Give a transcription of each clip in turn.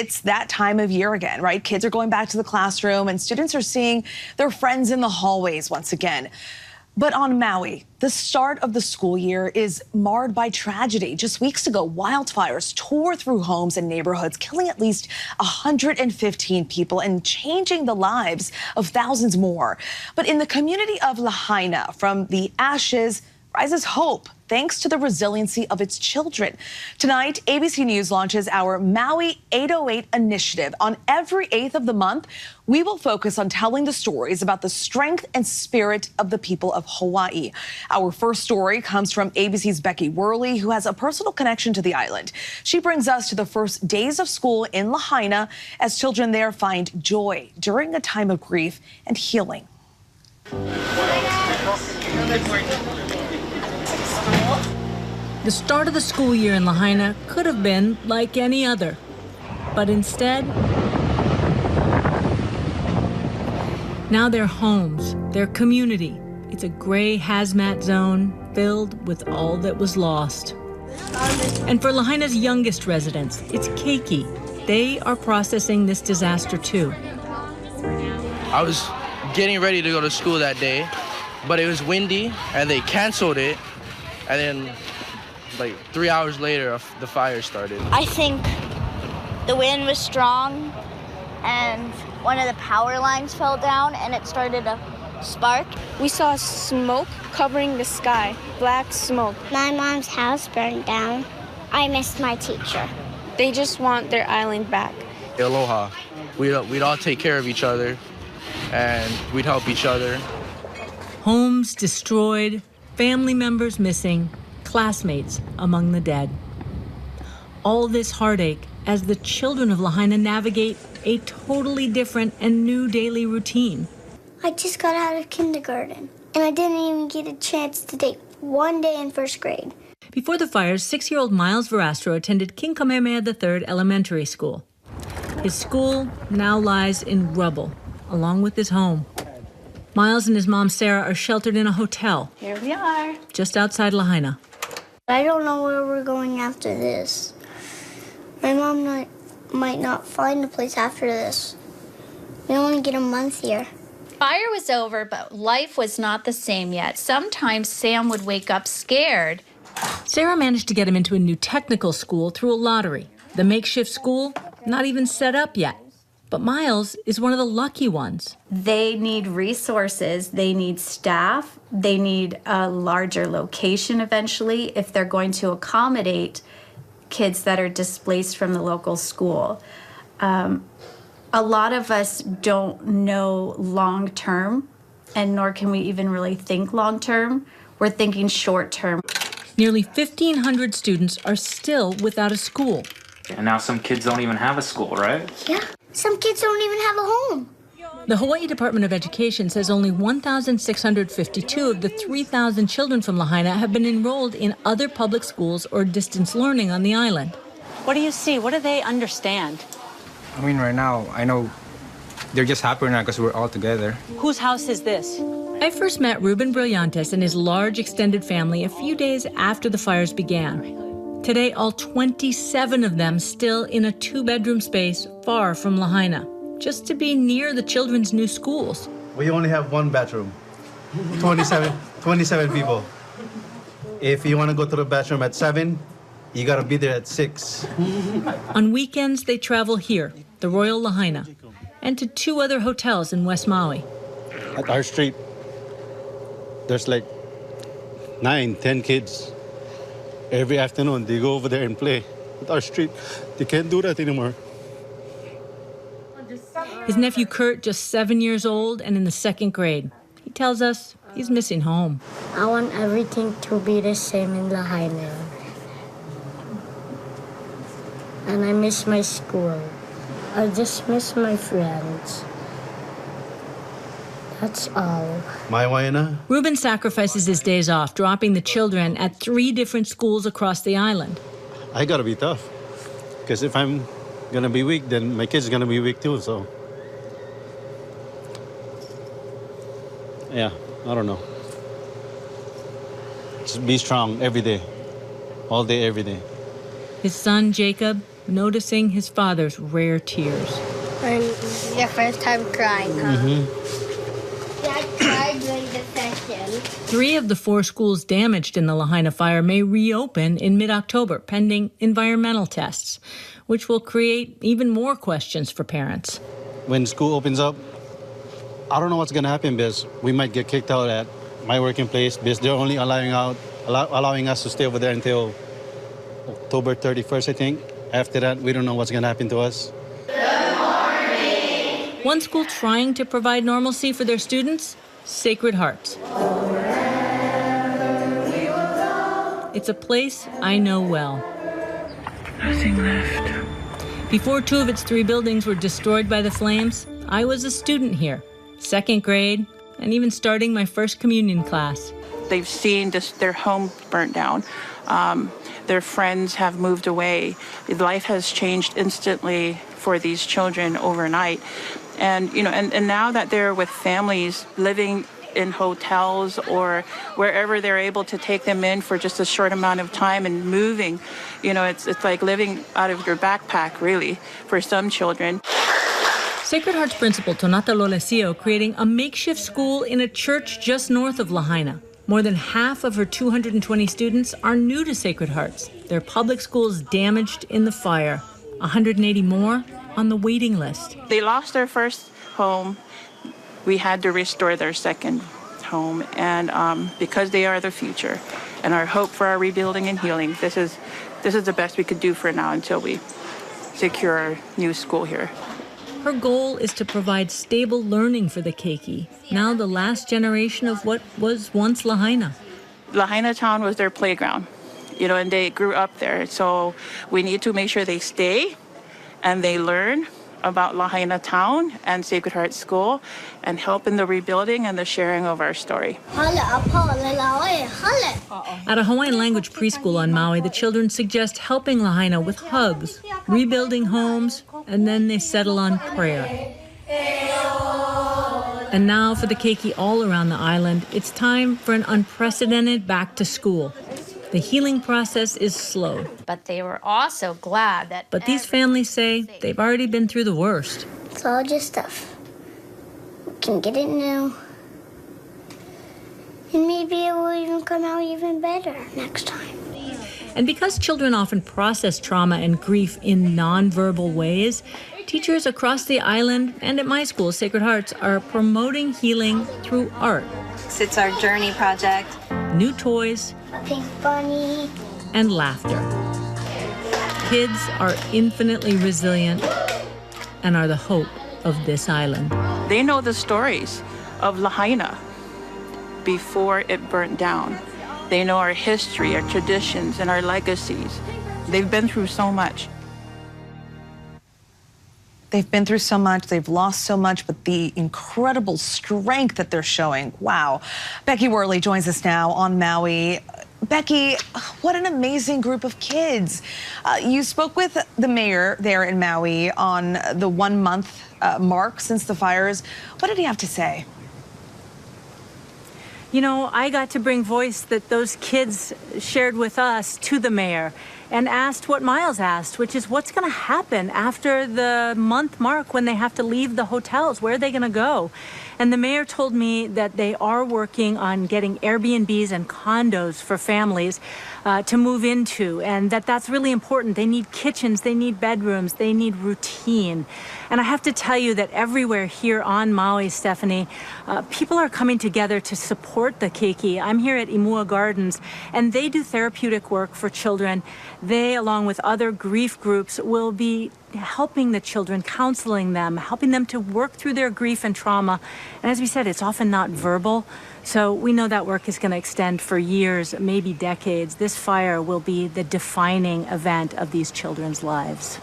It's that time of year again, right? Kids are going back to the classroom and students are seeing their friends in the hallways once again. But on Maui, the start of the school year is marred by tragedy. Just weeks ago, wildfires tore through homes and neighborhoods, killing at least 115 people and changing the lives of thousands more. But in the community of Lahaina, from the ashes rises hope, thanks to the resiliency of its children. Tonight, ABC News launches our Maui 808 initiative. On every 8th of the month, we will focus on telling the stories about the strength and spirit of the people of Hawaii. Our first story comes from ABC's Becky Worley, who has a personal connection to the island. She brings us to the first days of school in Lahaina as children there find joy during a time of grief and healing. The start of the school year in Lahaina could have been like any other, but instead, now their homes, their community, it's a gray hazmat zone filled with all that was lost. And for Lahaina's youngest residents, it's Keiki. They are processing this disaster too. I was getting ready to go to school that day, but it was windy and they canceled it, and then like 3 hours later the fire started. I think the wind was strong and one of the power lines fell down and it started a spark. We saw smoke covering the sky, black smoke. My mom's house burned down. I missed my teacher. They just want their island back. Aloha. We'd all take care of each other and we'd help each other. Homes destroyed, family members missing, classmates among the dead. All this heartache as the children of Lahaina navigate a totally different and new daily routine. I just got out of kindergarten, and I didn't even get a chance to take one day in first grade. Before the fires, 6-year-old Miles Verastro attended King Kamehameha III Elementary School. His school now lies in rubble, along with his home. Miles and his mom, Sarah, are sheltered in a hotel. Here we are. Just outside Lahaina. I don't know where we're going after this. My mom might not find a place after this. We only get a month here. Fire was over, but life was not the same yet. Sometimes Sam would wake up scared. Sarah managed to get him into a new technical school through a lottery. The makeshift school, not even set up yet. But Miles is one of the lucky ones. They need resources, they need staff, they need a larger location eventually if they're going to accommodate kids that are displaced from the local school. A lot of us don't know long-term, and nor can we even really think long-term. We're thinking short-term. Nearly 1,500 students are still without a school. And now some kids don't even have a school, right? Yeah, some kids don't even have a home. The Hawaii Department of Education says only 1,652 of the 3,000 children from Lahaina have been enrolled in other public schools or distance learning on the island. What do you see? What do they understand? I mean, right now, I know they're just happy now because we're all together. Whose house is this? I first met Ruben Brillantes and his large extended family a few days after the fires began. Today, all 27 of them still in a 2-bedroom space far from Lahaina, just to be near the children's new schools. We only have one bathroom, 27 people. If you want to go to the bathroom at 7, you got to be there at 6. On weekends, they travel here, the Royal Lahaina, and to 2 other hotels in West Maui. At our street, there's like 9, 10 kids. Every afternoon, they go over there and play. At our street, they can't do that anymore. His nephew Kurt, just 7 years old and in the 2nd grade. He tells us he's missing home. I want everything to be the same in Lahaina. And I miss my school. I just miss my friends. That's all. My Waina? Ruben sacrifices his days off, dropping the children at 3 different schools across the island. I gotta be tough. Because if I'm gonna be weak, then my kids are gonna be weak too, so. Yeah, I don't know. Just be strong every day. All day, every day. His son, Jacob, noticing his father's rare tears. And your first time crying, huh? Dad cried during the session. 3 of the 4 schools damaged in the Lahaina fire may reopen in mid-October, pending environmental tests, which will create even more questions for parents. When school opens up, I don't know what's going to happen because we might get kicked out at my working place because they're only allowing us to stay over there until October 31st, I think. After that, we don't know what's going to happen to us. One school trying to provide normalcy for their students, Sacred Hearts. It's a place I know well. Nothing left. Before 2 of its 3 buildings were destroyed by the flames, I was a student here, 2nd grade, and even starting my first communion class. They've seen their home burnt down. Their friends have moved away. Life has changed instantly for these children overnight. And, you know, and now that they're with families living in hotels or wherever they're able to take them in for just a short amount of time and moving, you know, it's like living out of your backpack, really, for some children. Sacred Heart's principal, Tonata Lolesio, creating a makeshift school in a church just north of Lahaina. More than half of her 220 students are new to Sacred Hearts. Their public schools damaged in the fire. 180 more on the waiting list. They lost their first home. We had to restore their second home. And because they are the future and our hope for our rebuilding and healing, this is the best we could do for now until we secure our new school here. Her goal is to provide stable learning for the keiki, now the last generation of what was once Lahaina. Lahaina town was their playground, you know, and they grew up there. So we need to make sure they stay and they learn about Lahaina town and Sacred Heart School and help in the rebuilding and the sharing of our story. At a Hawaiian language preschool on Maui, the children suggest helping Lahaina with hugs, rebuilding homes, and then they settle on prayer. And now for the keiki all around the island, it's time for an unprecedented back to school. The healing process is slow. But they were also glad that... But these families say they've already been through the worst. It's all just stuff. We can get it new. And maybe it will even come out even better next time. And because children often process trauma and grief in nonverbal ways, teachers across the island and at my school, Sacred Hearts, are promoting healing through art. It's our journey project. New toys, a pink bunny, and laughter. Kids are infinitely resilient and are the hope of this island. They know the stories of Lahaina before it burnt down. They know our history, our traditions, and our legacies. They've been through so much. They've been through so much, they've lost so much, but the incredible strength that they're showing, wow. Becky Worley joins us now on Maui. Becky, what an amazing group of kids. You spoke with the mayor there in Maui on the 1 month mark since the fires. What did he have to say? You know, I got to bring voice that those kids shared with us to the mayor and asked what Miles asked, which is what's going to happen after the month mark when they have to leave the hotels? Where are they going to go? And the mayor told me that they are working on getting Airbnbs and condos for families to move into, and that's really important. They need kitchens, they need bedrooms, they need routine. And I have to tell you that everywhere here on Maui, Stephanie, people are coming together to support the keiki. I'm here at Imua Gardens, and they do therapeutic work for children. They, along with other grief groups, will be helping the children, counseling them, helping them to work through their grief and trauma. And as we said, it's often not verbal. So we know that work is going to extend for years, maybe decades. This fire will be the defining event of these children's lives.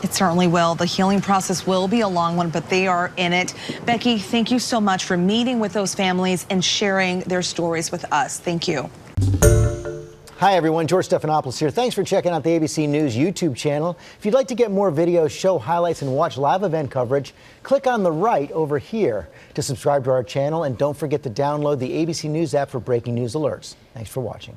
It certainly will. The healing process will be a long one, but they are in it. Becky, thank you so much for meeting with those families and sharing their stories with us. Thank you. Hi, everyone. George Stephanopoulos here. Thanks for checking out the ABC News YouTube channel. If you'd like to get more videos, show highlights, and watch live event coverage, click on the right over here to subscribe to our channel. And don't forget to download the ABC News app for breaking news alerts. Thanks for watching.